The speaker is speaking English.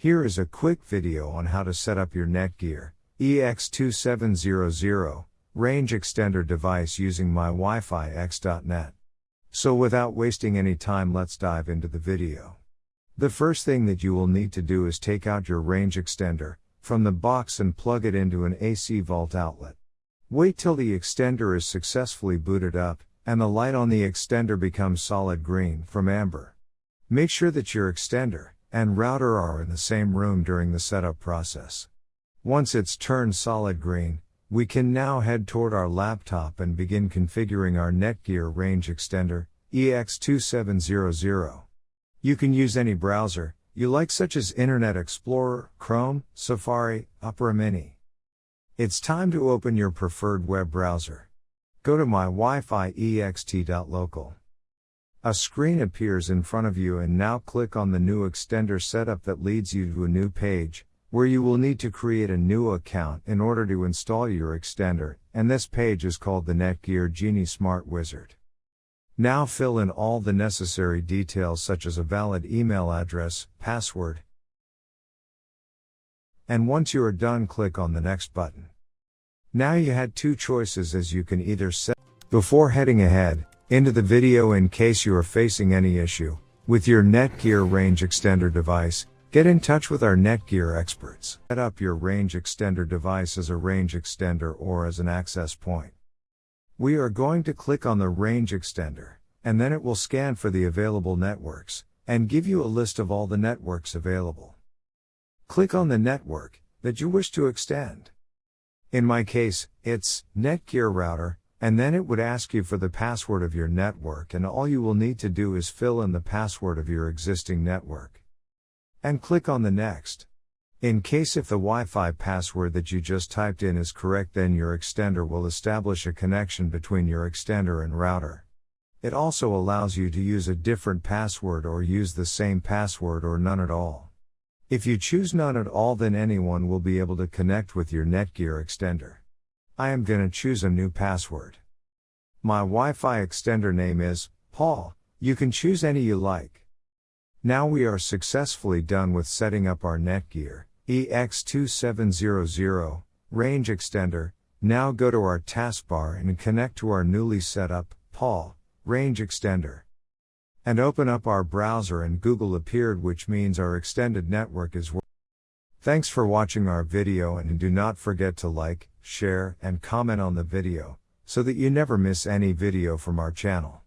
Here is a quick video on how to set up your Netgear EX2700 range extender device using mywifiext.net. So without wasting any time, let's dive into the video. The first thing that you will need to do is take out your range extender from the box and plug it into an AC vault outlet. Wait till the extender is successfully booted up and the light on the extender becomes solid green from amber. Make sure that your extender and router are in the same room during the setup process. Once it's turned solid green, we can now head toward our laptop and begin configuring our Netgear Range Extender EX2700. You can use any browser you like, such as Internet Explorer, Chrome, Safari, Opera Mini. It's time to open your preferred web browser. Go to mywifiext.local. A screen appears in front of you, and now click on the new extender setup that leads you to a new page, where you will need to create a new account in order to install your extender, and this page is called the Netgear Genie Smart Wizard. Now fill in all the necessary details such as a valid email address, password, and once you are done, click on the next button. Now you had two choices, as you can either set. Before heading ahead into the video, in case you are facing any issue with your Netgear range extender device, get in touch with our Netgear experts. Set up your range extender device as a range extender or as an access point. We are going to click on the range extender, and then it will scan for the available networks and give you a list of all the networks available. Click on the network that you wish to extend. In my case, it's Netgear router, and then it would ask you for the password of your network, and all you will need to do is fill in the password of your existing network. And click on the next. In case if the Wi-Fi password that you just typed in is correct, then your extender will establish a connection between your extender and router. It also allows you to use a different password or use the same password or none at all. If you choose none at all, then anyone will be able to connect with your Netgear extender. I am gonna choose a new password. My Wi-Fi extender name is Paul. You can choose any you like. Now we are successfully done with setting up our Netgear EX2700 range extender. Now go to our taskbar and connect to our newly set up Paul range extender. And open up our browser, and Google appeared, which means our extended network is working. Thanks for watching our video, and do not forget to like, share, and comment on the video, so that you never miss any video from our channel.